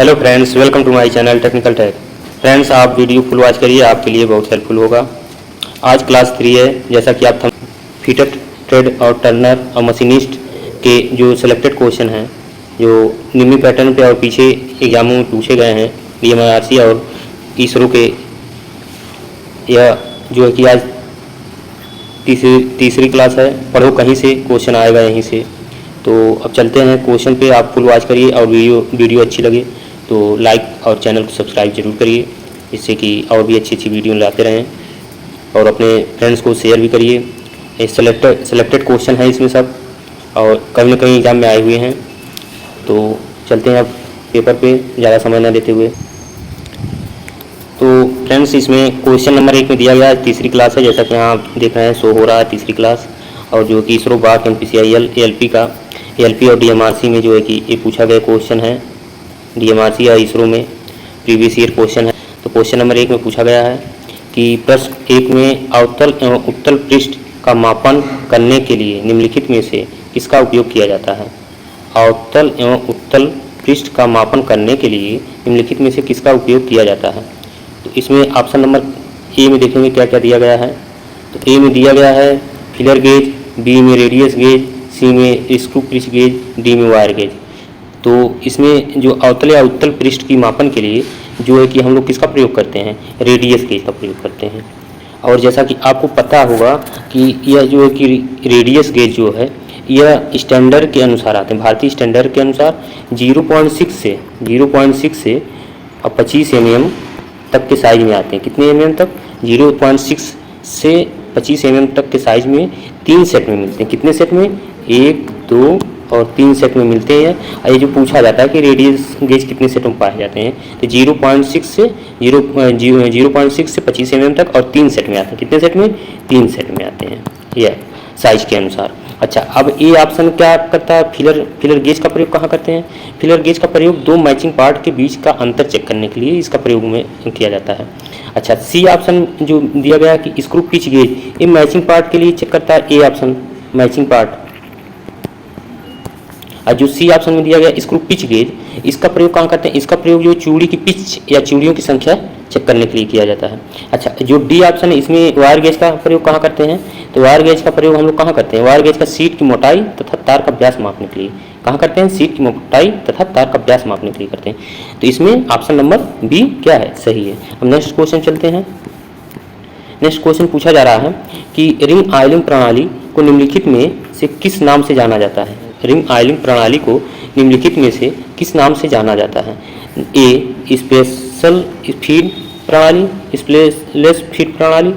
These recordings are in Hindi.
Hello friends, welcome to my channel technical tech. Friends, आप वीडियो फुल वॉच करिए, आपके लिए बहुत हेल्पफुल होगा। आज क्लास 3 है। जैसा कि आप फीटर ट्रेड और टर्नर और मशीनिस्ट के जो सिलेक्टेड क्वेश्चन हैं, जो निम्न पैटर्न पे और पीछे एग्जामों में पूछे गए हैं DMRC और इसरो के, यह जो है कि आज तीसरी क्लास है। पढ़ो कहीं से, क्वेश्चन आएगा यहीं से। तो अब चलते हैं क्वेश्चन पे। आप फुल वॉच करिए और वीडियो अच्छी लगे तो लाइक और चैनल को सब्सक्राइब जरूर करिए, जिससे कि और भी अच्छी वीडियो लाते रहें। और अपने फ्रेंड्स को शेयर भी करिए। ये सेलेक्टेड क्वेश्चन है इसमें सब, और कहीं ना कहीं एग्जाम में आए हुए हैं। तो चलते हैं अब पेपर पे, ज़्यादा समय ना देते हुए। तो फ्रेंड्स, इसमें क्वेश्चन नंबर 1 में दिया गया है। तीसरी क्लास है, जैसा कि यहाँ आप देख रहे हैं, शो हो रहा है तीसरी क्लास। और जो कि इसरो बाक NPCIL ALP का ALP और DMRC में जो है कि ये पूछा गया क्वेश्चन है। DMRC या इसरो में प्रीवियस ईयर क्वेश्चन है। तो क्वेश्चन नंबर 1 में पूछा गया है कि प्रश्न 1 में अवतल एवं उत्तल पृष्ठ का मापन करने के लिए निम्नलिखित में से किसका उपयोग किया जाता है। अवतल एवं उत्तल पृष्ठ का मापन करने के लिए निम्नलिखित में से किसका उपयोग किया जाता है। तो इसमें ऑप्शन नंबर ए में देखेंगे क्या क्या दिया गया है। तो ए में दिया गया है फिलर गेज, बी में रेडियस गेज, सी में स्क्रू पिच गेज, डी में वायर गेज। तो इसमें जो अवतल या उत्तल पृष्ठ की मापन के लिए जो है कि हम लोग किसका प्रयोग करते हैं, रेडियस गेज का प्रयोग करते हैं। और जैसा कि आपको पता होगा कि यह जो है कि रेडियस गेज जो है यह स्टैंडर्ड के अनुसार आते हैं, भारतीय स्टैंडर्ड के अनुसार 0.6 से और 25 mm तक के साइज में आते हैं। कितने mm तक, 0.6 से 25 mm तक के साइज में 3 सेट में मिलते हैं। कितने सेट में, 1, 2 और 3 सेट में मिलते हैं। ये जो पूछा जाता है कि रेडियस गेज कितने सेट में पाए जाते हैं, तो 0.6 से 25 mm तक और 3 सेट में आते हैं। कितने सेट में, 3 सेट में आते हैं, यह साइज के अनुसार। अच्छा, अब ये ऑप्शन क्या करता है, फिलर गेज का प्रयोग कहाँ करते हैं। फिलर गेज का प्रयोग दो मैचिंग पार्ट के बीच का अंतर चेक करने के लिए इसका प्रयोग में किया जाता है। अच्छा, सी ऑप्शन जो दिया गया है कि स्क्रू पिच गेज, ये मैचिंग पार्ट के लिए चेक करता है। A option matching part. और जो सी ऑप्शन में दिया गया स्क्रू पिच गेज, इसका प्रयोग कहाँ करते हैं, इसका प्रयोग जो चूड़ी की पिच या चूड़ियों की संख्या चेक करने के लिए किया जाता है। अच्छा, जो डी ऑप्शन है इसमें वायर गेज का प्रयोग कहाँ करते हैं। तो वायर गेज का प्रयोग हम लोग कहाँ करते हैं, वायर गेज का शीट की मोटाई तथा तार का व्यास मापने के लिए कहाँ करते हैं, शीट की मोटाई तथा तार का व्यास मापने के लिए करते हैं। तो इसमें ऑप्शन नंबर बी क्या है, सही है। अब नेक्स्ट क्वेश्चन चलते हैं। नेक्स्ट क्वेश्चन पूछा जा रहा है कि रिंग ऑयलिंग प्रणाली को निम्नलिखित में से किस नाम से जाना जाता है। रिंग ऑयलिंग प्रणाली को निम्नलिखित में से किस नाम से जाना जाता है। ए स्पेशल फीड प्रणाली, स्पेसलेस फीड प्रणाली,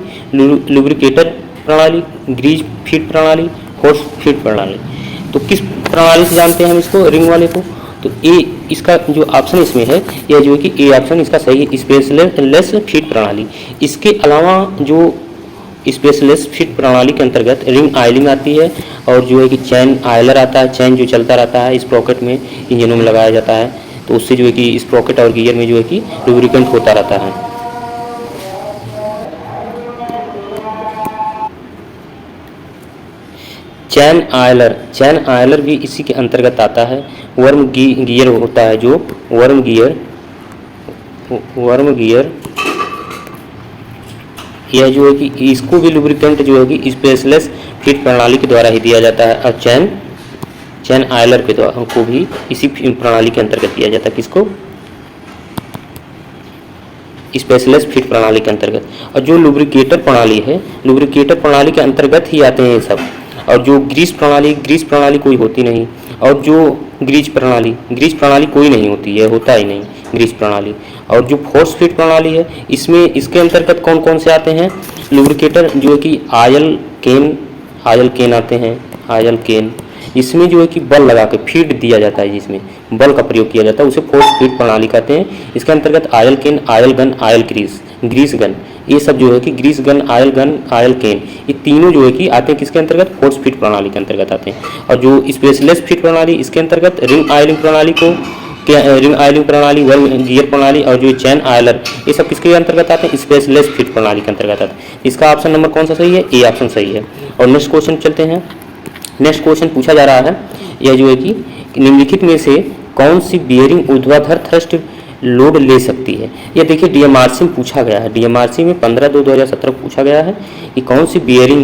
लुब्रिकेटर प्रणाली, ग्रीज फीड प्रणाली, हॉर्स फीड प्रणाली। तो किस प्रणाली से जानते हैं हम इसको, रिंग वाले को। तो ए इसका जो ऑप्शन इसमें है, यह जो है कि ए ऑप्शन इसका सही है, स्पेसलेस फीड प्रणाली। इसके अलावा जो स्पेशलिस्ट फीड प्रणाली के अंतर्गत रिंग ऑयलिंग आती है, और जो है कि चैन ऑयलर आता है, चैन जो चलता रहता है स्प्रॉकेट में, इंजनों में लगाया जाता है। तो उससे जो है कि स्प्रॉकेट और गियर में जो है कि लुब्रिकेंट होता रहता है। चैन ऑयलर भी इसी के अंतर्गत आता है। वर्म गियर होता है, जो वर्म गियर यह जो है कि इसको भी लुब्रिकेंट जो है कि स्पेशलेस फीड प्रणाली के द्वारा ही दिया जाता है। और चैन ऑयलर के द्वारा को भी इसी प्रणाली के अंतर्गत दिया जाता है। किसको, स्पेशलेस फीड प्रणाली के अंतर्गत। और जो लुब्रिकेटर प्रणाली है, लुब्रिकेटर प्रणाली के अंतर्गत ही आते हैं ये सब। और जो ग्रीस प्रणाली कोई होती नहीं। और जो ग्रीज प्रणाली कोई नहीं होती है, होता ही नहीं ग्रीस प्रणाली। और जो फोर्स फीड प्रणाली है, इसमें इसके अंतर्गत कौन कौन से आते हैं, लुब्रिकेटर जो है कि आयल केन आते हैं, आयल केन। इसमें जो है कि बल लगा के फीड दिया जाता है, जिसमें बल का प्रयोग किया जाता है, उसे फोर्स फीड प्रणाली कहते हैं। इसके अंतर्गत oil can, oil gun, oil grease gun, ये सब जो है कि ग्रीस गन, आयल केन, ये तीनों जो है कि आते हैं किसके अंतर्गत, फोर्स फीड प्रणाली के अंतर्गत आते हैं। और जो स्पेशलेस फीड प्रणाली, इसके अंतर्गत रिंग ऑयलिंग प्रणाली, वर्म गियर प्रणाली और जो चैन ऑयलर, ये सब किसके अंतर्गत आते हैं, स्पेशलेस फीड प्रणाली के अंतर्गत आते हैं। इसका ऑप्शन नंबर कौन सा सही है, ए ऑप्शन सही है। और नेक्स्ट क्वेश्चन चलते हैं। नेक्स्ट क्वेश्चन पूछा जा रहा है, यह जो है कि निम्नलिखित में से कौन सी बियरिंग ऊर्ध्वाधर थ्रस्ट लोड ले सकती है? ये देखिए डीएमआरसी में पूछा गया है, डीएमआरसी में 15/2/2017 पूछा गया है कि कौन सी बियरिंग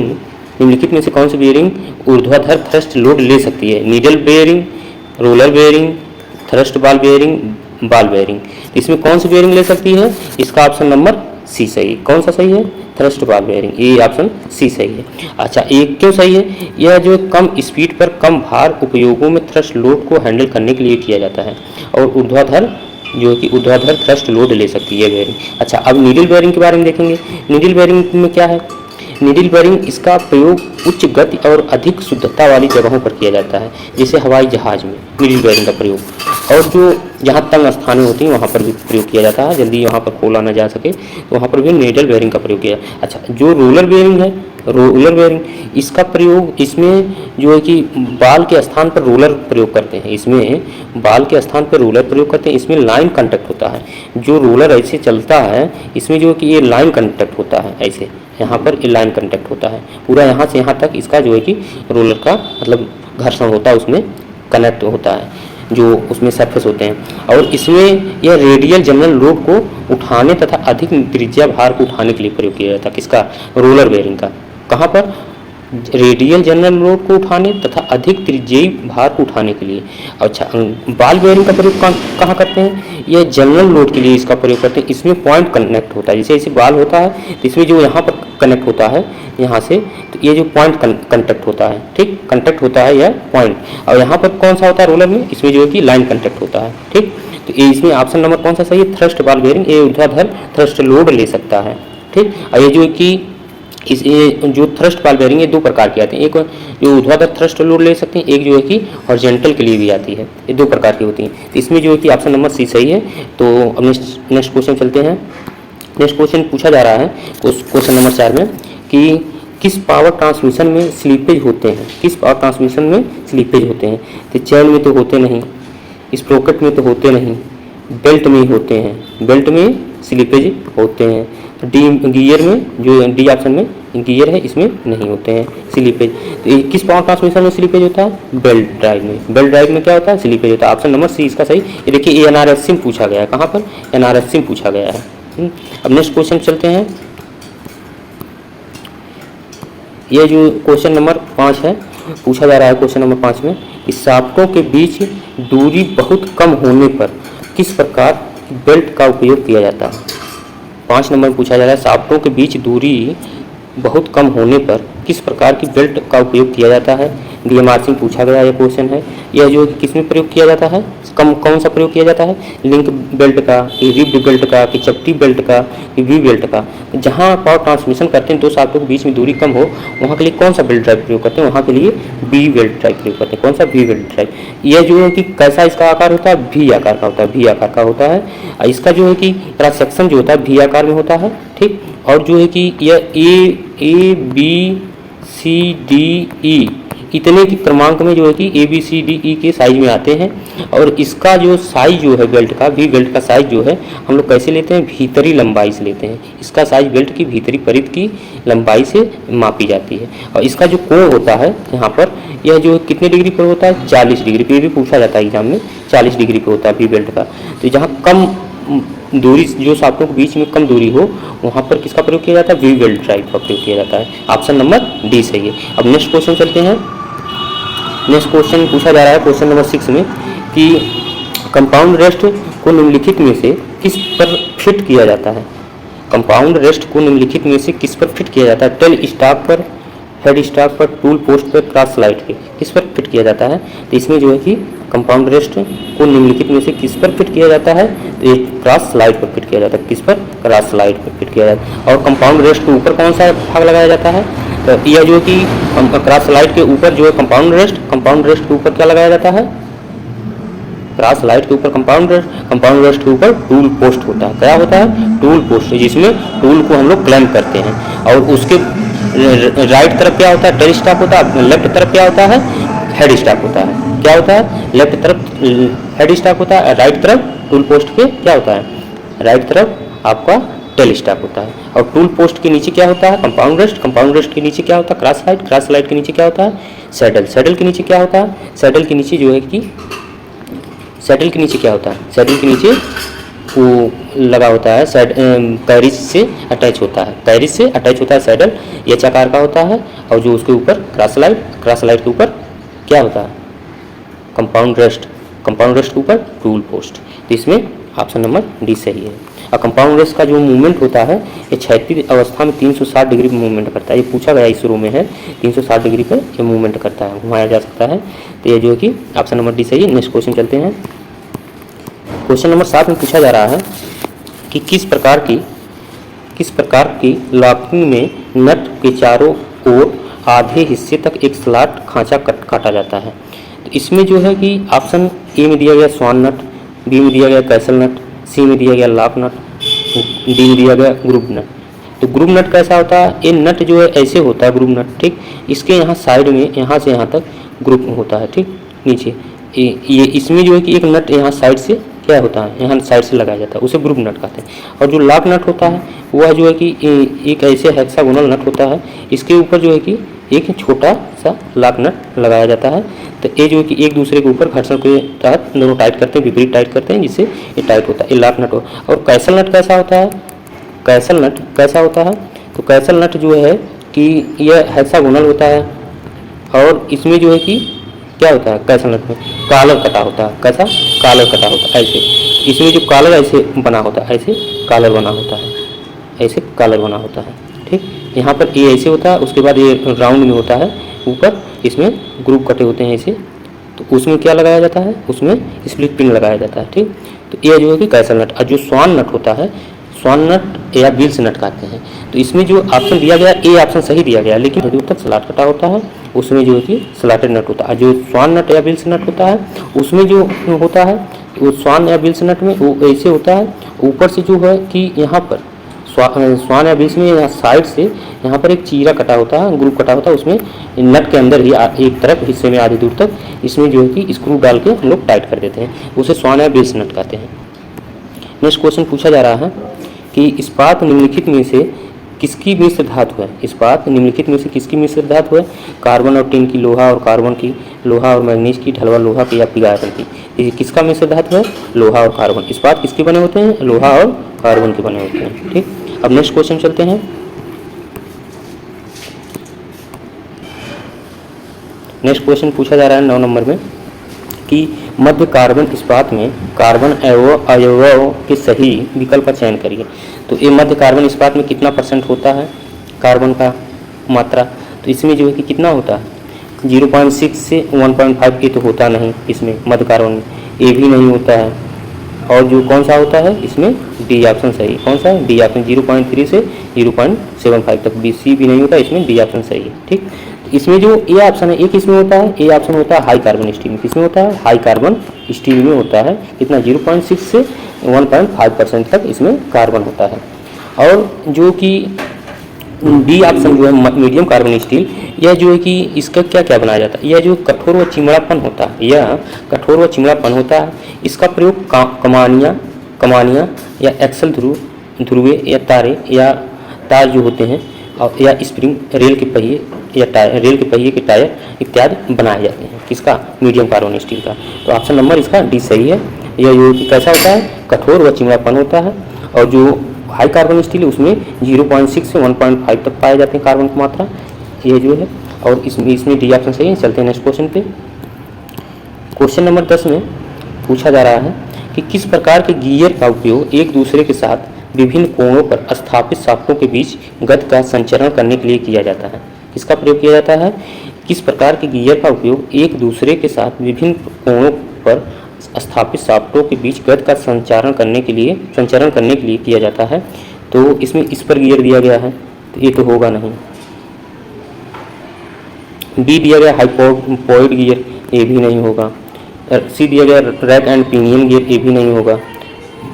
निम्नलिखित में से कौन सी बियरिंग ऊर्ध्वाधर थ्रस्ट लोड ले सकती है? Needle bearing, roller bearing, thrust ball bearing, ball bearing. इसमें कौन सी बेयरिंग ले सकती है? इसका ऑप्शन नंबर सी सही है। कौन सा सही है? थ्रस्ट बॉल बेयरिंग, ये ऑप्शन सी सही है। अच्छा, एक क्यों सही है? यह जो कम स्पीड पर कम भार उपयोगों में थ्रस्ट लोड को हैंडल करने के लिए किया जाता है और ऊर्ध्वाधर जो कि ऊर्ध्वाधर थ्रस्ट लोड ले सकती है बेयरिंग। अच्छा, अब नीडल बेयरिंग के बारे में देखेंगे। नीडल बेयरिंग में क्या है? नीडल बेयरिंग इसका प्रयोग उच्च गति और अधिक शुद्धता वाली जगहों पर किया जाता है, जैसे हवाई जहाज में नीडल बेयरिंग का प्रयोग, और जो जहाँ तंग स्थानें होती हैं वहाँ पर भी प्रयोग किया जाता है, जल्दी वहाँ पर खोला ना जा सके तो वहाँ पर भी नीडल बेयरिंग का प्रयोग किया। अच्छा, जो रोलर बेयरिंग है, रोलर बेयरिंग इसका प्रयोग इसमें जो है कि बाल के स्थान पर रोलर प्रयोग करते हैं, इसमें बाल के स्थान पर रोलर प्रयोग करते हैं। इसमें लाइन कंटैक्ट होता है, जो रोलर ऐसे चलता है इसमें जो है कि ये लाइन कंटैक्ट होता है, ऐसे यहाँ पर ये लाइन कंटैक्ट होता है पूरा, यहाँ से यहाँ तक इसका जो है कि रोलर का मतलब घर्षण होता है, उसमें कनेक्ट होता है जो उसमें सरफेस होते हैं। और इसमें यह रेडियल जनरल लोड को उठाने तथा अधिक त्रिज्या भार को उठाने के लिए प्रयोग किया जाता है। किसका? रोलर बेयरिंग का। कहाँ पर? रेडियल जनरल लोड को उठाने तथा अधिक त्रिज्यीय भार को उठाने के लिए। अच्छा, बॉल बेयरिंग का प्रयोग कहाँ करते हैं? यह जनरल लोड के लिए इसका प्रयोग करते हैं। इसमें पॉइंट कनेक्ट होता है, जैसे ऐसे बाल होता है तो इसमें जो यहाँ पर कनेक्ट होता है यहाँ से, तो ये जो पॉइंट कंटैक्ट होता है, ठीक, कंटैक्ट होता है यह पॉइंट। और यहाँ पर कौन सा होता है रोलर में? इसमें जो है कि लाइन कंटैक्ट होता है, ठीक। तो ये इसमें ऑप्शन नंबर कौन सा सही है? थ्रस्ट बॉल बेयरिंग, ये ऊर्ध्वाधर थ्रस्ट लोड ले सकता है, ठीक। और ये जो कि इस ये जो थ्रस्ट बॉल बेयरिंग, ये दो प्रकार की आती हैं, एक जो ऊर्ध्वाधर थ्रस्ट लोड ले सकती हैं, एक जो है कि हॉरिजॉन्टल के लिए भी आती है, ये दो प्रकार की होती हैं। तो इसमें जो है कि ऑप्शन नंबर सी सही है। तो अब नेक्स्ट क्वेश्चन चलते हैं। नेक्स्ट क्वेश्चन पूछा जा रहा है क्वेश्चन नंबर 4 में कि किस पावर ट्रांसमिशन में स्लीपेज होते हैं? किस पावर ट्रांसमिशन में स्लीपेज होते हैं? तो चैन में तो होते नहीं, स्प्रोकेट में तो होते नहीं, बेल्ट में ही होते हैं, बेल्ट में स्लीपेज होते हैं। डी गियर में, जो डी ऑप्शन में गियर है, इसमें नहीं होते हैं स्लीपेज। तो किस पावर ट्रांसमिशन में स्लीपेज होता है? बेल्ट ड्राइव में। बेल्ट ड्राइव में क्या होता है? स्लीपेज होता है। ऑप्शन नंबर सी इसका सही। ये देखिए एनआरएससी में पूछा गया है, कहाँ पर? एनआरएससी में पूछा गया है। अब नेक्स्ट क्वेश्चन चलते हैं। ये जो क्वेश्चन नंबर 5 है, पूछा जा रहा है क्वेश्चन नंबर 5 में कि शाफ्टों के बीच दूरी बहुत कम होने पर किस प्रकार बेल्ट का उपयोग किया जाता है? 5 नंबर में पूछा जा रहा है शाफ्टों के बीच दूरी बहुत कम होने पर किस प्रकार की बेल्ट का उपयोग किया जाता है? डीएमआरसी में पूछा गया यह क्वेश्चन है। यह जो किस में प्रयोग किया जाता है? कौन सा प्रयोग किया जाता है? लिंक बेल्ट का, कि रिब्ड बेल्ट का, कि चपटी बेल्ट का, कि वी बेल्ट का। जहाँ पावर ट्रांसमिशन करते हैं दो शाफ्टों के बीच में दूरी कम हो, वहाँ के लिए कौन सा बेल्ट ड्राइव प्रयोग करते हैं? वहाँ के लिए बी बेल्ट ड्राइव प्रयोग करते हैं। कौन सा? We belt drive. यह जो है कि कैसा इसका आकार होता है? वी आकार का होता है, वी आकार का होता है। इसका जो है कि क्रॉस सेक्शन जो होता है वी आकार में होता है, ठीक। और जो है कि यह A B C D E इतने की क्रमांक में जो है कि A B C D E के साइज में आते हैं। और इसका जो साइज जो है बेल्ट का, वी बेल्ट का साइज जो है हम लोग कैसे लेते हैं? भीतरी लंबाई से लेते हैं। इसका साइज बेल्ट की भीतरी परिध की लंबाई से मापी जाती है। और इसका जो कोण होता है यहाँ पर, यह जो कितने डिग्री पर होता है? 40 डिग्री पे। ये भी पूछा जाता है एग्जाम में, 40 डिग्री पे होता है वी बेल्ट का। तो जहाँ कम दूरी, जो शाफ्टों के बीच में कम दूरी हो, वहाँ पर किसका प्रयोग किया जाता है? वी बेल्ट ड्राइव का प्रयोग किया जाता है। ऑप्शन नंबर डी सही है। अब नेक्स्ट क्वेश्चन चलते हैं। नेक्स्ट क्वेश्चन पूछा जा रहा है क्वेश्चन नंबर 6 में कि कंपाउंड रेस्ट को निम्नलिखित में से किस पर फिट किया जाता है? कंपाउंड रेस्ट को निम्नलिखित में से किस पर फिट किया जाता है? टेल स्टॉक पर, हेड स्टॉक पर, टूल पोस्ट पर, क्रॉस स्लाइड पे, किस पर फिट किया जाता है? तो इसमें जो है कि कंपाउंड रेस्ट को निम्नलिखित में से किस पर फिट किया जाता है? तो ये क्रॉस स्लाइड पर फिट किया जाता है। किस पर? क्रॉस स्लाइड पर फिट किया जाता है। और कंपाउंड रेस्ट के ऊपर कौन सा भाग लगाया जाता है? तो यह जो कि क्रॉस स्लाइड के ऊपर जो है कंपाउंड रेस्ट के ऊपर क्या लगाया जाता है? क्रॉस स्लाइड के ऊपर कंपाउंड रेस्ट के ऊपर टूल पोस्ट होता है। क्या होता है? टूल पोस्ट, जिसमें टूल को हम लोग क्लैंप करते हैं। और उसके राइट तरफ क्या होता है? टेल स्टॉक होता है। लेफ्ट तरफ क्या होता है? हेड स्टॉक होता है। क्या होता है? लेफ्ट तरफ हेड स्टॉक होता है, राइट तरफ टूल पोस्ट के क्या होता है? राइट तरफ आपका टेल स्टॉक होता है। और टूल पोस्ट के नीचे क्या होता है? कंपाउंड रेस्ट के नीचे क्या होता है? क्रॉस स्लाइड के नीचे क्या होता है? सैडल के नीचे क्या होता है? सैडल के नीचे जो है कि सैडल के नीचे क्या होता है, सैडल के नीचे वो लगा होता है, कैरिज से अटैच होता है, कैरिज से अटैच होता है सैडल, एच आकार का होता है। और जो उसके ऊपर क्रॉस लाइट के ऊपर क्या होता है, कंपाउंड रेस्ट, कंपाउंड रेस्ट के ऊपर टूल पोस्ट। तो इसमें ऑप्शन नंबर डी सही है। और कंपाउंड रेस्ट का जो मूवमेंट होता है ये क्षैतिज अवस्था में 360 डिग्री पर मूवमेंट करता है। ये पूछा गया इस रो में है, 360 डिग्री पर ये मूवमेंट करता है, घुमाया जा सकता है। तो ये जो है कि ऑप्शन नंबर डी सही है। नेक्स्ट क्वेश्चन चलते हैं। क्वेश्चन नंबर 7 में पूछा जा रहा है कि किस प्रकार की लॉकिंग में नट के चारों ओर आधे हिस्से तक एक स्लॉट खांचा काटा जाता है। तो इसमें जो है कि ऑप्शन ए में दिया गया स्वान नट, बी में दिया गया कैसल नट, सी में दिया गया लॉक नट, डी में दिया गया ग्रुप नट। तो ग्रुप नट कैसा होता है, ये नट जो है ऐसे होता है ग्रुप नट, ठीक, इसके यहाँ साइड में यहाँ से यहाँ तक ग्रुप होता है, ठीक, नीचे ये इसमें जो है कि एक नट यहाँ साइड से क्या होता है, यहाँ साइड से लगाया जाता है, उसे ग्रुप नट कहते हैं। और जो लॉक नट होता है वह जो है कि एक ऐसे हेक्सागोनल नट होता है, इसके ऊपर जो है कि एक छोटा सा लॉक नट लगाया जाता है। तो ये जो है कि एक दूसरे के ऊपर घर्षण के तहत दोनों टाइट करते हैं, विपरीत टाइट करते हैं, जिससे ये टाइट होता है, ये लॉक नट हो। और कैसल नट कैसा होता है, कैसल नट कैसा होता है, तो कैसल नट जो है कि यह हेक्सागोनल होता है और इसमें जो है कि क्या होता है, कैसल नट में कॉलर कटा होता है, कैसा कॉलर कटा होता है, ऐसे इसमें जो कॉलर ऐसे बना होता है, ऐसे कॉलर बना होता है, ऐसे कॉलर बना होता है, ठीक। यहाँ पर ये ऐसे होता है, उसके बाद ये राउंड में होता है, ऊपर इसमें ग्रुप कटे होते हैं ऐसे, तो उसमें क्या लगाया जाता है, उसमें स्प्लिट पिन लगाया जाता है, ठीक। तो ये जो है कि कैसल नट। और जो स्वान नट होता है, स्वान नट या बिल्स नट कहते हैं। तो इसमें जो ऑप्शन दिया गया ए ऑप्शन सही दिया गया, लेकिन दूर तक स्लॉट कटा होता है, उसमें जो है कि स्लॉटेड नट होता है। जो स्वान नट या बिल्स नट होता है उसमें जो होता है, वो स्वान या बिल्स नट में वो ऐसे होता है, ऊपर से जो है कि यहाँ पर स्वान या बिल्स में यहाँ साइड से यहाँ पर एक चीरा कटा होता है, ग्रुप कटा होता है, उसमें नट के अंदर ही एक तरफ हिस्से में आधे दूर तक इसमें जो है कि स्क्रू डाल के हम लोग टाइट कर देते हैं, उसे स्वान या बिल्स नट कहते हैं। नेक्स्ट क्वेश्चन पूछा जा रहा है कि इस्पात निम्नलिखित में से किसकी मिश्र धातु है, इस्पात निम्नलिखित में से किसकी मिश्र धातु है, कार्बन और टिन की, लोहा और कार्बन की, लोहा और मैग्नीज की, ढलवा लोहा की या पिग आयरन की। ये किसका मिश्र धातु है, लोहा और कार्बन। इस्पात किसके बने होते हैं, लोहा और कार्बन के बने होते हैं, ठीक। अब नेक्स्ट क्वेश्चन चलते हैं। नेक्स्ट क्वेश्चन पूछा जा रहा है 9 नंबर में कि मध्य कार्बन इस्पात में कार्बन अवयवों के सही विकल्प का चयन करिए। तो ये मध्य कार्बन इस्पात में कितना % होता है कार्बन का मात्रा, तो इसमें जो है कि कितना होता है 0.6 से 1.5, ये तो होता नहीं इसमें मध्य कार्बन में, ये भी नहीं होता है। और जो कौन सा होता है इसमें डी ऑप्शन सही, कौन सा है, डी ऑप्शन 0.3 से 0.75 तक, बी सी भी नहीं होता, इसमें डी ऑप्शन सही है, ठीक। इसमें जो ए ऑप्शन है एक इसमें होता है, ए ऑप्शन होता है हाई कार्बन स्टील में, किसमें होता है, हाई कार्बन स्टील में होता है, कितना 0.6 से 1.5% तक इसमें कार्बन होता है। और जो कि बी ऑप्शन जो है मीडियम कार्बन स्टील, यह जो है कि इसका क्या क्या बनाया जाता है, यह जो कठोर व चिमड़ापन होता है, यह कठोर व चिमड़ापन होता है, इसका प्रयोग कमानियाँ या एक्सल ध्रुवे या तारे या तार जो होते हैं या स्प्रिंग, रेल के पहिए या टायर, रेल के पहिए के टायर इत्यादि बनाए जाते हैं, किसका, मीडियम कार्बन स्टील का। तो ऑप्शन नंबर इसका डी सही है। यह जो कि कैसा होता है, कठोर व चिमड़ापन होता है। और जो हाई कार्बन स्टील है उसमें 0.6 से 1.5 तक पाए जाते हैं कार्बन की मात्रा, ये जो है। और इसमें डी ऑप्शन सही है। चलते हैं नेक्स्ट क्वेश्चन पे। क्वेश्चन नंबर 10 में पूछा जा रहा है कि किस प्रकार के गियर का उपयोग एक दूसरे के साथ विभिन्न कोणों पर स्थापित शाफ्टों के बीच गति का संचरण करने के लिए किया जाता है। किसका प्रयोग किया जाता है, किस प्रकार के गियर का उपयोग एक दूसरे के साथ विभिन्न कोणों पर स्थापित शाफ्टों के बीच गति का संचरण करने के लिए किया जाता है। तो इसमें इस पर गियर दिया गया है, तो ये तो होगा नहीं। बी दिया गया हाइपोइड गियर, ये भी नहीं होगा। सी दिया गया रैक एंड पिनियन गियर, ये भी नहीं होगा।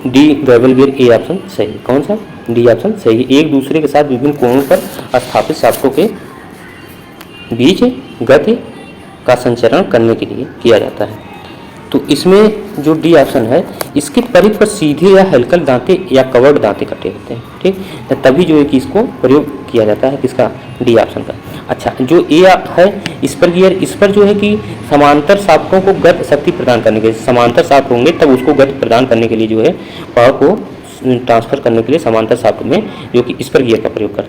D bevel gear, A option सही, कौन सा, डी ऑप्शन सही। एक दूसरे के साथ विभिन्न कोणों पर स्थापित शाफ्टों के बीच गति का संचरण करने के लिए किया जाता है। तो इसमें जो डी ऑप्शन है, इसके परिध पर सीधे या हल्कल दांते या कवर्ड दांते कटे होते हैं, ठीक। तो तभी जो है कि इसको प्रयोग किया जाता है, किसका, डी ऑप्शन का। अच्छा, जो ए है इस पर गियर, इस पर जो है कि समांतर शाफ्टों को गति शक्ति प्रदान करने के लिए, समांतर शाफ्ट होंगे तब उसको गति प्रदान करने के लिए जो है पावर को ट्रांसफर करने के लिए समांतर शाफ्ट में जो कि इस पर गियर का प्रयोग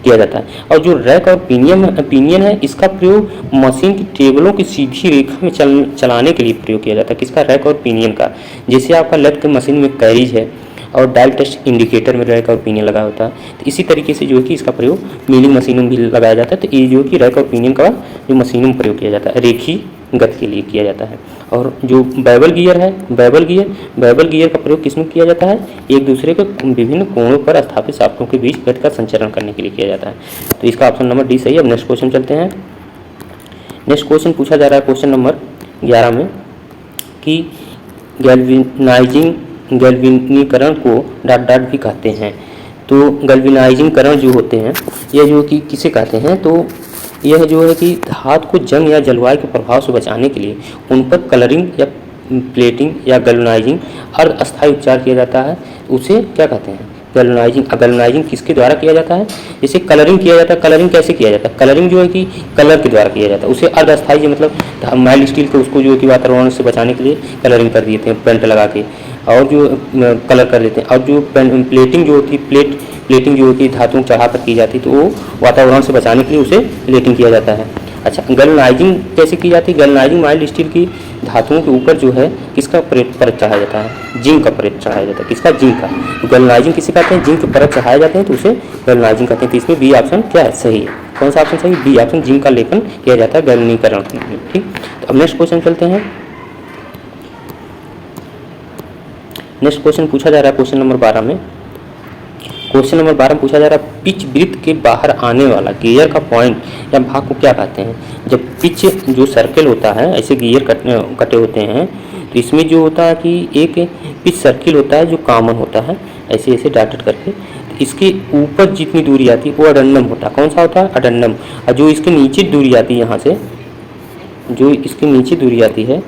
किया जाता है। और जो रैक और पिनियन है, इसका प्रयोग मशीन की टेबलों की सीधी रेखा में चलाने के लिए प्रयोग किया जाता है, किसका, रैक और पिनियन का। जैसे आपका लेफ्ट के मशीन में कैरिज है और डायल टेस्ट इंडिकेटर में रैक और पिनियन लगा होता है, तो इसी तरीके से जो है कि इसका प्रयोग मिलिंग मशीनों में भी लगाया जाता है। तो ये जो है कि रैक और पिनियन का जो मशीनों में प्रयोग किया जाता है, रेखी गति के लिए किया जाता है। और जो बेवल गियर है, बेवल गियर का प्रयोग किसमें किया जाता है, एक दूसरे के विभिन्न कोणों पर स्थापित शाफ्टों के बीच गति का संचरण करने के लिए किया जाता है। तो इसका ऑप्शन नंबर डी सही है। अब नेक्स्ट क्वेश्चन चलते हैं। नेक्स्ट क्वेश्चन पूछा जा रहा है क्वेश्चन नंबर 11 में कि गैल्वेनीकरण को डॉट भी कहते हैं। तो गैल्वेनाइजिंगकरण जो होते हैं, यह जो कि किसे कहते हैं, तो यह जो है कि धातु को जंग या जलवायु के प्रभाव से बचाने के लिए उन पर कलरिंग या प्लेटिंग या गैल्वेनाइजिंग अस्थायी उपचार किया जाता है, उसे क्या कहते हैं, गैल्वेनाइजिंग। गैल्वेनाइजिंग किसके द्वारा किया जाता है, जैसे कलरिंग किया जाता है। कलरिंग कैसे किया जाता है, कलरिंग जो है कि कलर के द्वारा किया जाता है, उसे अर्धअस्थायी, मतलब माइल्ड स्टील के उसको जो है कि वातावरण से बचाने के लिए कलरिंग कर देते हैं पेंट लगा के, और जो कलर कर देते हैं। और जो प्लेटिंग जो होती है, प्लेटिंग जो होती है धातुओं चढ़ा कर की जाती है, तो वो वातावरण से बचाने के लिए उसे प्लेटिंग किया जाता है। अच्छा, गैल्वेनाइजिंग कैसे की जाती है, गैल्वेनाइजिंग माइल्ड स्टील की धातुओं के ऊपर जो है किसका परत चढ़ाया जाता है, जिंक का परत चढ़ाया जाता है, किसका, जिंक का। तो गैल्वेनाइजिंग किसे कहते हैं, जिंक के परत चढ़ाए जाते हैं, तो उसे गैल्वेनाइजिंग कहते हैं। तो इसमें बी ऑप्शन क्या है, सही है। कौन सा ऑप्शन सही, बी ऑप्शन, जिंक का लेपन किया जाता है गैल्वेनीकरण, ठीक। तो अब नेक्स्ट क्वेश्चन चलते हैं। नेक्स्ट क्वेश्चन पूछा जा रहा है क्वेश्चन नंबर 12 में। क्वेश्चन नंबर 12 में पूछा जा रहा है पिच वृत्त के बाहर आने वाला गियर का पॉइंट या भाग को क्या कहते हैं। जब पिच जो सर्कल होता है, ऐसे गियर कटे होते हैं, तो इसमें जो होता है कि एक पिच सर्किल होता है जो कॉमन होता है, ऐसे ऐसे डॉटेड करके। तो इसके ऊपर जितनी दूरी आती है वो अडेंडम होता है। कौन सा होता है, अडेंडम। और जो इसके नीचे दूरी आती है यहाँ से, जो इसके नीचे दूरी आती है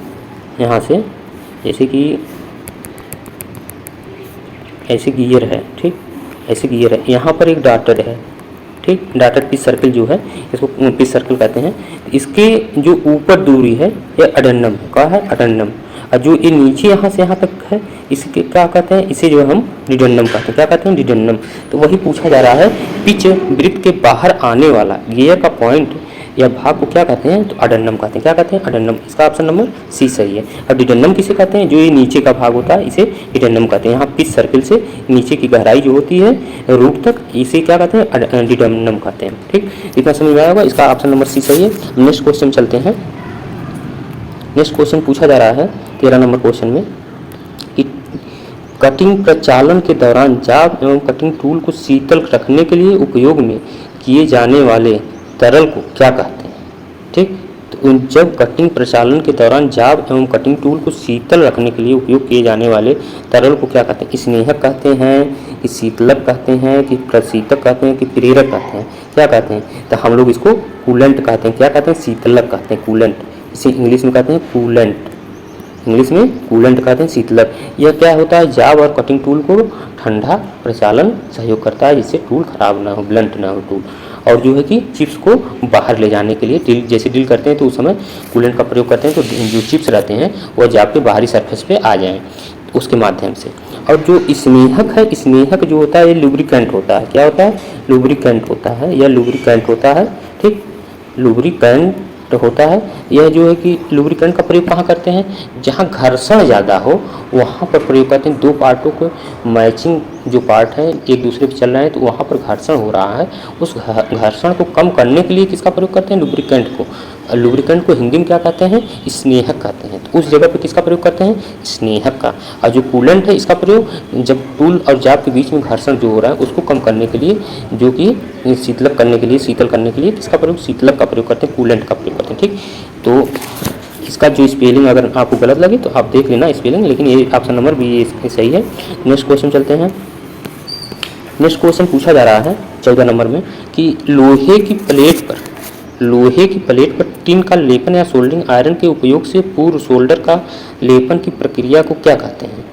यहाँ से, जैसे कि ऐसे गियर है, ठीक, ऐसे गियर है, यहाँ पर एक डॉटेड है, ठीक, डॉटेड पिच सर्कल जो है, इसको पिच सर्कल कहते हैं। इसके जो ऊपर दूरी है ये अडेंडम, क्या है, अडेंडम। और जो ये नीचे यहाँ से यहाँ तक है, इसके क्या कहते हैं, इसे जो हम डिडेंडम कहते हैं। क्या कहते हैं, डिडेंडम। तो वही पूछा जा रहा है, पिच वृत्त के बाहर आने वाला गियर का पॉइंट या भाग को क्या कहते हैं, तो अडेंडम कहते हैं। क्या कहते हैं, अडेंडम। इसका ऑप्शन नंबर सी सही है। और डिडेंडम किसे कहते हैं, जो ये नीचे का भाग होता है, इसे डिडेंडम कहते हैं। यहाँ पिच सर्किल से नीचे की गहराई जो होती है रूट तक, इसे क्या कहते हैं, डिडेंडम कहते हैं, ठीक। इतना समझ में आया होगा। इसका ऑप्शन नंबर सी सही है। नेक्स्ट क्वेश्चन चलते हैं। नेक्स्ट क्वेश्चन पूछा जा रहा है 13 नंबर क्वेश्चन में कि कटिंग प्रचालन के दौरान जाब एवं कटिंग टूल को शीतल रखने के लिए उपयोग में किए जाने वाले तरल को क्या कहते हैं, ठीक। तो जब कटिंग प्रचालन के दौरान जाब एवं कटिंग टूल को शीतल रखने के लिए उपयोग किए जाने वाले तरल को क्या कहते हैं, स्नेहक कहते हैं कि शीतलक कहते हैं कि प्रशीतक कहते हैं कि प्रेरक कहते हैं, क्या कहते हैं। तो हम लोग इसको कूलेंट कहते हैं। क्या कहते हैं, शीतलक कहते हैं, कूलेंट। इसे इंग्लिश में कहते हैं कूलेंट, इंग्लिश में कूलेंट कहते हैं, शीतलक। यह क्या होता है, जाब और कटिंग टूल को ठंडा प्रचालन सहयोग करता है, जिससे टूल खराब ना हो, ब्लंट ना हो टूल। और जो है कि चिप्स को बाहर ले जाने के लिए ड्रिल करते हैं तो उस समय कूलेंट का प्रयोग करते हैं, तो जो चिप्स रहते हैं वह जाब के बाहरी सरफेस पे आ जाएं उसके माध्यम से। और जो स्नेहक है, स्नेहक जो होता है ये लुब्रिकेंट होता है। क्या होता है, लुब्रिकेंट होता है, यह लुब्रिकेंट होता है, ठीक, लुब्रिकेंट होता है। यह जो है कि लुब्रिकेंट का प्रयोग कहाँ करते हैं, जहाँ घर्षण ज़्यादा हो वहाँ पर प्रयोग करते हैं। दो पार्टों को मैचिंग जो पार्ट है एक दूसरे पे चल रहे हैं, तो वहाँ पर घर्षण हो रहा है, उस घर्षण को कम करने के लिए किसका प्रयोग करते हैं, लुब्रिकेंट को। लुब्रिकेंट को हिंदी में क्या कहते हैं, स्नेहक कहते हैं। तो उस जगह पर किसका प्रयोग करते हैं, स्नेहक का। और जो कूलेंट है, इसका प्रयोग जब टूल और जाब के बीच में घर्षण जो हो रहा है उसको कम करने के लिए, जो कि शीतलक करने के लिए, शीतल करने के लिए किसका प्रयोग, शीतलक का प्रयोग करते हैं, कूलेंट का प्रयोग करते हैं, ठीक। तो इसका जो स्पेलिंग अगर आपको गलत लगे तो आप देख लेना स्पेलिंग, लेकिन ये ऑप्शन नंबर बी सही है। नेक्स्ट क्वेश्चन चलते हैं। नेक्स्ट क्वेश्चन पूछा जा रहा है 14 नंबर में कि लोहे की प्लेट पर लोहे की प्लेट पर टिन का लेपन या सोल्डरिंग आयरन के उपयोग से पूर्व सोल्डर का लेपन की प्रक्रिया को क्या कहते हैं?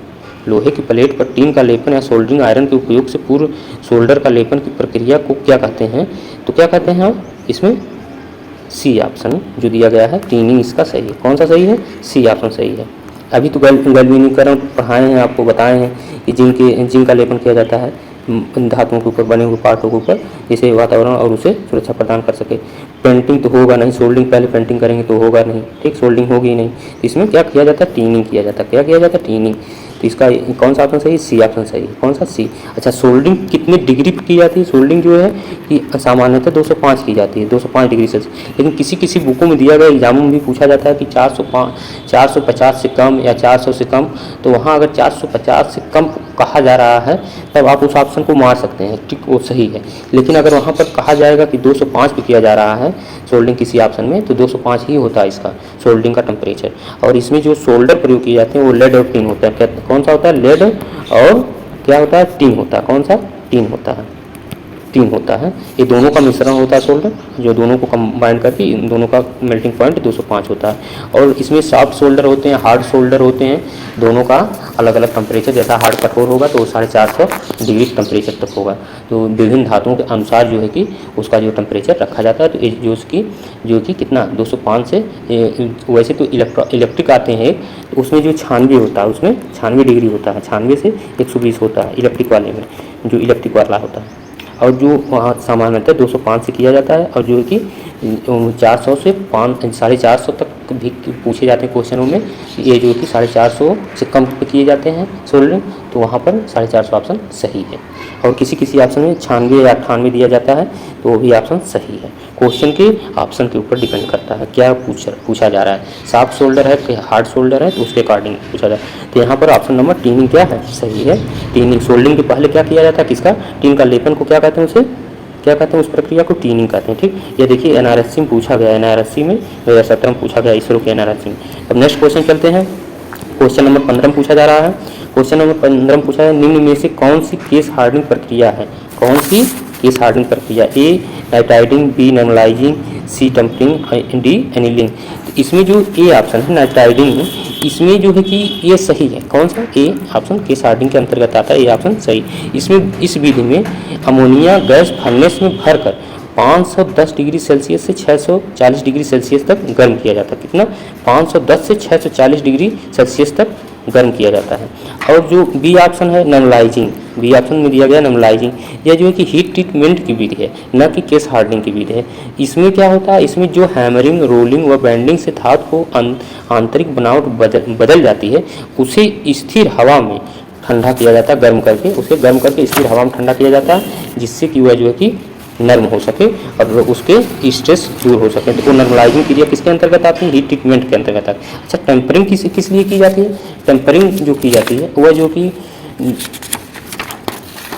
लोहे की प्लेट पर टिन का लेपन या सोल्डरिंग आयरन के उपयोग से पूर्व सोल्डर का लेपन की प्रक्रिया को क्या कहते हैं? तो क्या कहते हैं आप इसमें? सी ऑप्शन जो दिया गया है, टीनिंग इसका सही है। कौन सा सही है? सी ऑप्शन सही है। अभी तो गैल्वेनिकरण पढ़ाए हैं, आपको बताए हैं कि जिंक का लेपन किया जाता है धातुओं के ऊपर बने हुए पार्टों के ऊपर, जिसे वातावरण और उसे सुरक्षा प्रदान कर सके। पेंटिंग तो होगा नहीं, सोल्डरिंग पहले पेंटिंग करेंगे तो होगा नहीं, ठीक, सोल्डरिंग होगी ही नहीं। इसमें क्या किया जाता है? टीनिंग किया जाता है। क्या किया जाता है? टीनिंग। तो इसका कौन सा ऑप्शन सही है? सी ऑप्शन सही है। कौन सा? सी। अच्छा, सोल्डरिंग कितने डिग्री पर की जाती है? सोल्डरिंग जो है कि सामान्यतः 205 की जाती है, 205 डिग्री सेल्सियस। लेकिन किसी किसी बुकों में दिया गया, एग्जामों में भी पूछा जाता है कि 450 से कम या 400 से कम। तो वहाँ अगर 450 से कम कहा जा रहा है तब आप उस ऑप्शन को मार सकते हैं, ठीक, वो सही है। लेकिन अगर वहाँ पर कहा जाएगा कि 205 पे किया जा रहा है सोल्डरिंग किसी ऑप्शन में, तो 205 ही होता है इसका सोल्डरिंग का टेम्परेचर। और इसमें जो सोल्डर प्रयोग किए जाते हैं वो लेड और टिन होता है। कौन सा होता है? लेड और क्या होता है? टिन होता है। कौन सा? टिन होता है। टिन होता है। ये दोनों का मिश्रण होता है सोल्डर, जो दोनों को कंबाइन करके इन दोनों का मेल्टिंग पॉइंट 205 होता है। और इसमें सॉफ्ट सोल्डर होते हैं, हार्ड सोल्डर होते हैं, दोनों का अलग अलग टेम्परेचर। जैसा हार्ड कठोर होगा तो 450 डिग्री टेम्परेचर तक होगा। तो विभिन्न धातुओं के अनुसार जो है कि उसका जो टेम्परेचर रखा जाता है। तो जो कि कितना 205 से वैसे तो इलेक्ट्रिक आते हैं, तो उसमें जो 96 होता है, उसमें 96 डिग्री होता है, 96 से 120 होता है इलेक्ट्रिक वाले में, जो इलेक्ट्रिक वाला होता है। और जो वहाँ सामान्यतः 205 से किया जाता है। और जो है कि 400 से 450 तक भी पूछे जाते हैं क्वेश्चनों में। ये जो है कि 450 से कम पे किए जाते हैं सोल्डरिंग, तो वहाँ पर 450 ऑप्शन सही है। और किसी किसी ऑप्शन में 96 या 98 दिया जाता है, तो वो भी ऑप्शन सही है। क्वेश्चन के ऑप्शन के ऊपर डिपेंड करता है क्या पूछा जा रहा है। सॉफ्ट सोल्डर है कि हार्ड सोल्डर है, तो उसके अकॉर्डिंग पूछा जा रहा है। तो यहाँ पर ऑप्शन नंबर टीनिंग क्या है? सही है, टीनिंग। सोल्डरिंग के पहले क्या किया जाता है? किसका? टिन का लेपन को क्या कहते हैं? उसे क्या कहते हैं? उस प्रक्रिया को टीनिंग कहते हैं, ठीक। ये देखिए एनआरएससी में पूछा गया, एनआरएससी में 2017 में पूछा गया, इसरो के एनआरएससी में। अब नेक्स्ट क्वेश्चन चलते हैं। क्वेश्चन नंबर 15 में पूछा जा रहा है। क्वेश्चन नंबर 15 में पूछा है निम्न में से कौन सी केस हार्डनिंग प्रक्रिया है? कौन सी केस हार्डनिंग प्रक्रिया? ए नाइट्राइडिंग, बी नॉर्मलाइजिंग, सी टेम्परिंग, डी एनिलिंग। तो इसमें जो ए ऑप्शन है नाइट्राइडिंग, इसमें जो है कि ये सही है। कौन सा? ए ऑप्शन केस हार्डनिंग के अंतर्गत आता है, ए ऑप्शन सही। इसमें इस विधि में अमोनिया गैस फर्नेस में भरकर 510 डिग्री सेल्सियस से 640 डिग्री सेल्सियस तक गर्म किया जाता है। कितना? 510 से 640 डिग्री सेल्सियस तक गर्म किया जाता है। और जो बी ऑप्शन है नॉर्मलाइजिंग, बी ऑप्शन में दिया गया नॉर्मलाइजिंग, यह जो है कि हीट ट्रीटमेंट की विधि है, न कि केस हार्डनिंग की विधि है। इसमें क्या होता है? इसमें जो हैमरिंग, रोलिंग व बेंडिंग से धातु को आंतरिक बनावट बदल जाती है, उसे स्थिर हवा में ठंडा किया जाता है, गर्म करके, उसे गर्म करके स्थिर हवा में ठंडा किया जाता है, जिससे कि वह जो है कि नर्म हो सके और उसके स्ट्रेस दूर हो सके। तो नॉर्मलाइजिंग क्रिया किसके अंतर्गत आती है? हीट ट्रीटमेंट के अंतर्गत आती है। अच्छा, टेम्परिंग किस लिए की जाती है? टेम्परिंग जो की जाती है वह जो कि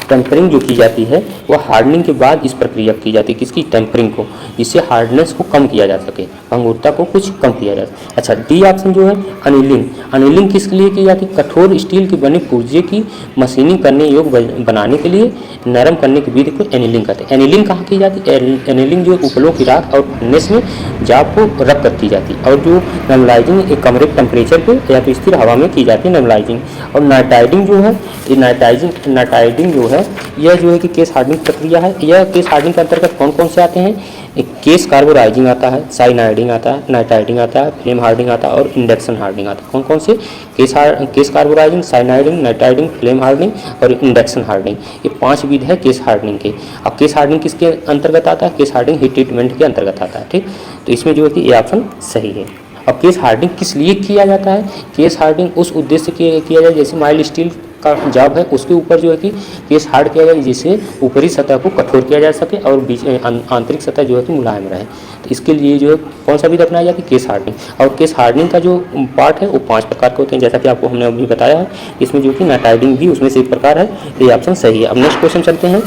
टेम्परिंग जो की जाती है वह हार्डनिंग के बाद इस प्रक्रिया की जाती है। किसकी? टेम्परिंग को, जिससे हार्डनेस को कम किया जा सके, भंगुरता को कुछ कम किया जा सके। अच्छा, डी ऑप्शन जो है अनिलिंग, अनिलिंग किस लिए की जाती है? कठोर स्टील की बनी पुर्जे की मशीनिंग करने योग्य बनाने के लिए नरम करने की विधि को एनिलिंग कहते हैं। एनिलिंग कहाँ की जाती है? एनिलिंग जो उपलों की राख और फर्नेस में जाप को रख कर की जाती है। और जो नॉर्मलाइजिंग एक कमरे के टेम्परेचर पे या तो स्थिर हवा में की जाती है नॉर्मलाइजिंग। और नाइट्राइडिंग जो है, ये नाइट्राइडिंग जो है यह जो है कि केस हार्डनिंग प्रक्रिया है। यह केस हार्डनिंग के अंतर्गत कौन कौन से आते हैं? एक केस कार्बोराइजिंग आता है, साइनाइडिंग आता है, नाइट्राइडिंग आता है, फ्लेम हार्डनिंग आता है और इंडक्शन हार्डनिंग आता है। कौन कौन से? Case carburising, cyaniding, nitriding, flame hardening और इंडक्शन हार्डनिंग। ये 5 विध है केस हार्डनिंग के। अब केस हार्डनिंग किसके अंतर्गत आता है? केस हार्डनिंग हीट ट्रीटमेंट के अंतर्गत आता है, ठीक। तो इसमें जो है कि ये ऑप्शन सही है। अब केस हार्डनिंग किस लिए किया जाता है? केस हार्डनिंग उस उद्देश्य से किया जाए, जैसे माइल्ड स्टील का जॉब है उसके ऊपर जो है कि केस हार्ड किया जाए, जिससे ऊपरी सतह को कठोर किया जा सके और बीच आंतरिक सतह जो है कि मुलायम रहे। तो इसके लिए जो है कौन सा विधि अपनाया जाती है? Case hardening. और केस हार्डनिंग का जो पार्ट है वो 5 प्रकार के होते हैं, जैसा कि आपको हमने अभी बताया है। इसमें जो कि नाइट्राइडिंग भी उसमें से एक प्रकार है। तो ये ऑप्शन सही है। अब नेक्स्ट क्वेश्चन चलते हैं।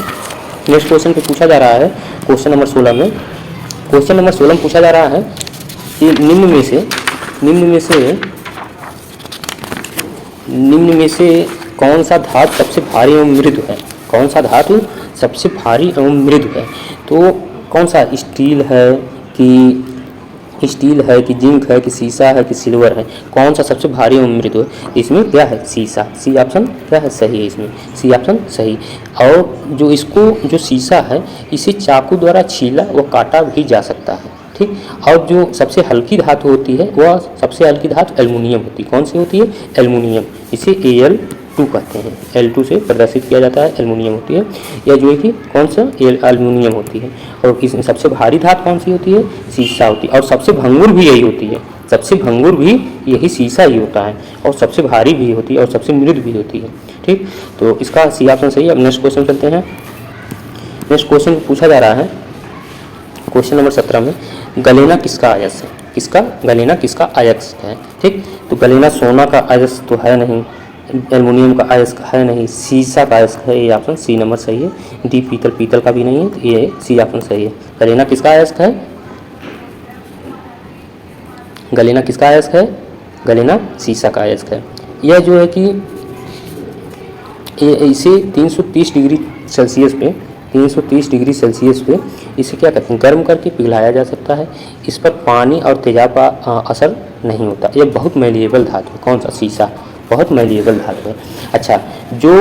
नेक्स्ट क्वेश्चन पे पूछा जा रहा है क्वेश्चन नंबर 16 में। क्वेश्चन नंबर 16 में पूछा जा रहा है कि निम्न में से कौन सा धातु सबसे भारी एवं मृदु है? कौन सा धातु सबसे भारी एवं मृदु है? तो कौन सा? स्टील है कि स्टील है कि जिंक है कि सीसा है कि सिल्वर है, कौन सा सबसे भारी एवं मृदु है? इसमें क्या है? सीसा। सी ऑप्शन क्या है? सही है, इसमें सी ऑप्शन सही। और जो इसको जो सीसा है इसे चाकू द्वारा छीला व काटा भी जा सकता है, ठीक। और जो सबसे हल्की धातु होती है वह सबसे हल्की धातु एल्युमिनियम होती है। कौन सी होती है? एल्युमिनियम। इसे Al2 कहते हैं, L2 से प्रदर्शित किया जाता है, एल्युमिनियम होती है। यह जो है कि कौन सा? एल्युमिनियम होती है। और इसमें सबसे भारी धातु कौन सी होती है? सीसा होती है। और सबसे भंगुर भी यही होती है, सबसे भंगुर भी यही सीसा ही होता है। और सबसे भारी भी होती है और सबसे मृदु भी होती है, ठीक। तो इसका सी ऑप्शन सही है। अब नेक्स्ट क्वेश्चन चलते हैं। नेक्स्ट क्वेश्चन पूछा जा रहा है क्वेश्चन नंबर 17 में, गलेना किसका अयस्क है? किसका? गलेना किसका अयस्क है, ठीक। तो गलेना सोना का अयस्क तो है नहीं, एल्युमिनियम का अयस्क है नहीं, सीसा का अयस्क है, ये ऑप्शन सी नंबर सही है। डी पीतल, पीतल का भी नहीं है, तो ये सी ऑप्शन सही है। गलेना किसका अयस्क है? गलेना किसका अयस्क है? गलेना सीसा का अयस्क है। यह जो है कि इसे 330 डिग्री सेल्सियस पे 330 डिग्री सेल्सियस पे इसे क्या कहते हैं? गर्म करके पिघलाया जा सकता है। इस पर पानी और तेजाब का असर नहीं होता। यह बहुत मैलिएबल धातु है। कौन सा? सीसा बहुत मैलिएबल धातु है। अच्छा, जो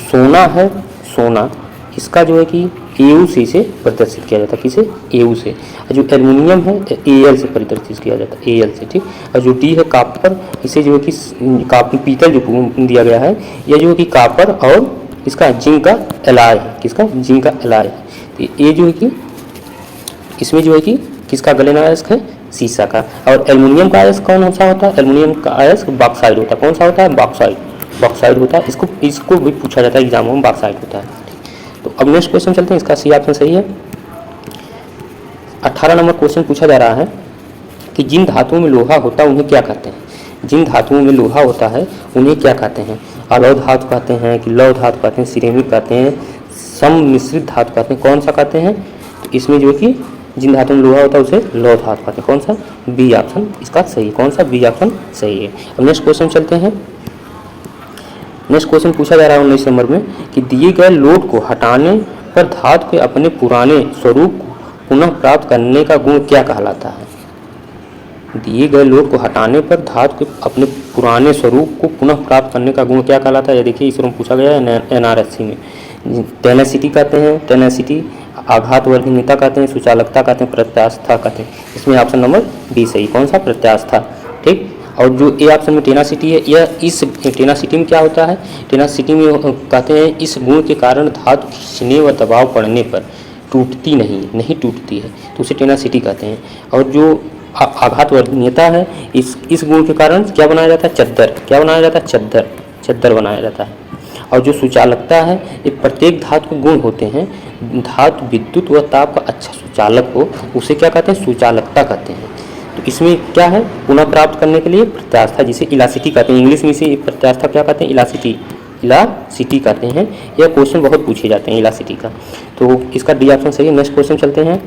सोना है, सोना इसका जो है कि AU से प्रदर्शित किया जाता है। किसे? AU से। और जो एल्युमिनियम है AL से प्रदर्शित किया जाता है, AL से, ठीक। और जो D है कापर, इसे जो है कि काफी पीतल जो दिया गया है, यह जो है कि कापर और इसका जिंक का एलॉय है। किसका? जिंक का एलॉय है। तो ये जो है कि इसमें जो है कि किसका गलेना अयस्क है? सीसा का। और एल्युमिनियम का अयस्क कौन सा होता है? एल्युमिनियम का अयस्क बॉक्साइड होता है। कौन सा होता है? बॉक्साइड। बॉक्साइड होता है। इसको भी पूछा जाता है एग्जामों में, बॉक्साइड होता है। तो अब नेक्स्ट क्वेश्चन चलते हैं। इसका सी ऑप्शन सही है। 18 नंबर क्वेश्चन पूछा जा रहा है कि जिन धातुओं में लोहा होता है उन्हें क्या कहते हैं? जिन धातुओं में लोहा होता है उन्हें क्या कहते हैं? अलौह धातु कहते हैं कि लौह धातु कहते हैं, सिरेमिक कहते हैं, सम्मिश्रित धातु कहते हैं, कौन सा कहते हैं? तो इसमें जो है कि जिन धातु में लोहा होता है उसे लौह धातु कहते हैं। कौन सा? बी ऑप्शन इसका सही है। कौन सा? बी ऑप्शन सही है। अब नेक्स्ट क्वेश्चन चलते हैं। नेक्स्ट क्वेश्चन पूछा जा रहा है 19 नंबर में कि दिए गए लोड को हटाने पर धातु के अपने पुराने स्वरूप को पुनः प्राप्त करने का गुण क्या कहलाता है? दिए गए लोड को हटाने पर धातु के अपने पुराने स्वरूप को पुनः प्राप्त करने का गुण क्या कहलाता है? ये देखिए इस में पूछा गया है NRSC में। टेनेसिटी कहते हैं, टेनेसिटी, आघात वर्धनीयता कहते हैं, सुचालकता कहते हैं, प्रत्यास्था कहते हैं। इसमें ऑप्शन नंबर बी सही। कौन सा? प्रत्यास्था, ठीक। और जो ए ऑप्शन में टेनासिटी है, यह इस टेनासिटी में क्या होता है? टेनासिटी में कहते हैं इस गुण के कारण धातु खींचने व दबाव पड़ने पर टूटती नहीं टूटती है, तो उसे टेनासिटी कहते हैं। और जो आघात वर्धनीयता है, इस गुण के कारण क्या बनाया जाता है? चद्दर। क्या बनाया जाता है? चद्दर बनाया जाता है। और जो सुचालकता है, ये प्रत्येक धातु के गुण होते हैं। धातु विद्युत व ताप का अच्छा सुचालक हो उसे क्या कहते हैं? सुचालकता कहते हैं। तो इसमें क्या है? पुनः प्राप्त करने के लिए प्रत्यास्था, जिसे इलास्टिसिटी कहते हैं। इंग्लिश में इसे प्रत्यास्था क्या कहते हैं? इलास्टिसिटी कहते हैं। यह क्वेश्चन बहुत पूछे जाते हैं इलास्टिसिटी का, तो इसका डी ऑप्शन सही है। नेक्स्ट क्वेश्चन चलते हैं।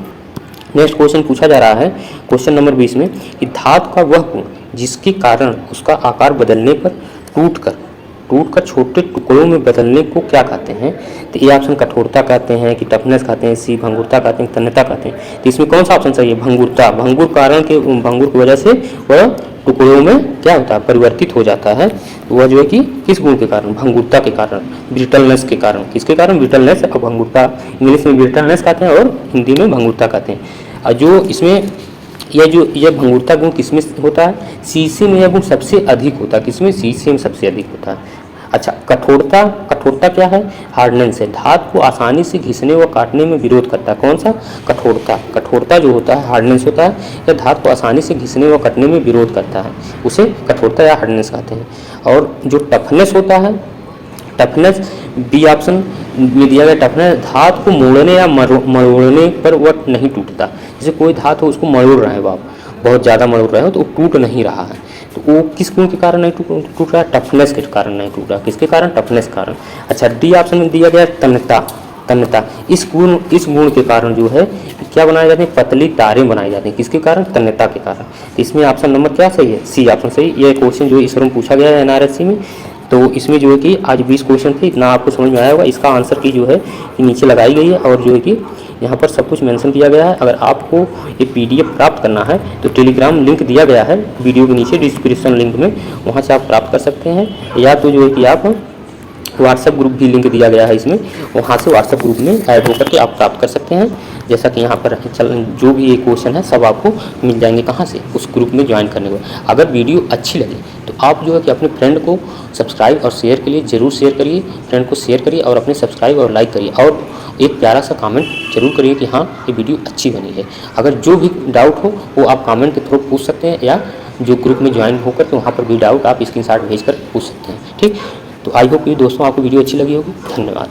नेक्स्ट क्वेश्चन पूछा जा रहा है क्वेश्चन नंबर 20 में कि धातु का वह गुण जिसके कारण उसका आकार बदलने पर टूटकर छोटे टुकड़ों में बदलने को क्या कहते हैं? तो ये ऑप्शन कठोरता कहते हैं कि टफनेस कहते हैं, सी भंगुरता कहते हैं, तन्यता कहते हैं। तो इसमें कौन सा ऑप्शन सही है? भंगुरता। भंगुर की वजह से वह टुकड़ों में क्या होता है? परिवर्तित हो जाता है। वह जो है कि किस गुण के कारण? भंगुरता के कारण, ब्रिटलनेस के कारण। किसके कारण? ब्रिटलनेस और भंगुरता। इंग्लिश में ब्रिटलनेस कहते हैं और हिंदी में भंगुरता कहते हैं। और जो इसमें यह भंगुरता गुण किसमें होता है? शीशे में यह गुण सबसे अधिक होता है। किसमें? शीशे में सबसे अधिक होता है। अच्छा, कठोरता क्या है? हार्डनेस है। धातु को आसानी से घिसने व काटने में विरोध करता है। कौन सा? कठोरता जो होता है, हार्डनेस होता है, यह धातु को आसानी से घिसने व काटने में विरोध करता है, उसे कठोरता या हार्डनेस कहते हैं। और जो टफनेस होता है, टफनेस बी ऑप्शन में दिया गया। टफनेस धातु को मोड़ने या मरोड़ने पर वह नहीं टूटता। जैसे कोई धातु उसको मरोड़ रहे हो आप, बहुत ज़्यादा मरोड़ रहे हो तो वो टूट नहीं रहा है, तो वो किस गुण के कारण नहीं टूट रहा है? टफनेस के कारण नहीं टूट रहा। किसके कारण? टफनेस के कारण। अच्छा, डी ऑप्शन में दिया गया तन्यता। इस गुण के कारण जो है क्या बनाए जाते हैं? पतली तारें बनाई जाती हैं। किसके कारण? तन्यता के कारण। तो इसमें ऑप्शन नंबर क्या सही है? सी ऑप्शन सही। यह क्वेश्चन जो इस में पूछा गया है NRSC में, तो इसमें जो है कि आज 20 क्वेश्चन थे, इतना आपको समझ में आया होगा। इसका आंसर की जो है कि नीचे लगाई गई है और जो है कि यहाँ पर सब कुछ मेंशन किया गया है। अगर आपको ये PDF प्राप्त करना है तो टेलीग्राम लिंक दिया गया है वीडियो के नीचे डिस्क्रिप्शन लिंक में, वहाँ से आप प्राप्त कर सकते हैं, या तो जो है कि आप व्हाट्सएप ग्रुप भी लिंक दिया गया है इसमें, वहाँ से व्हाट्सएप ग्रुप में ऐड होकर के आप प्राप्त कर सकते हैं। जैसा कि यहाँ पर जो भी ये क्वेश्चन है सब आपको मिल जाएंगे, कहाँ से, उस ग्रुप में ज्वाइन करने को। अगर वीडियो अच्छी लगे तो आप जो है कि अपने फ्रेंड को सब्सक्राइब और शेयर के लिए ज़रूर शेयर करिए, फ्रेंड को शेयर करिए और अपने सब्सक्राइब और लाइक करिए, और एक प्यारा सा कमेंट जरूर करिए कि हाँ ये वीडियो अच्छी बनी है। अगर जो भी डाउट हो वो आप कमेंट के थ्रू पूछ सकते हैं, या जो ग्रुप में ज्वाइन होकर के वहाँ पर भी डाउट आप स्क्रीनशॉट भेज कर पूछ सकते हैं। ठीक, तो आई होप ये दोस्तों आपको वीडियो अच्छी लगी होगी। धन्यवाद।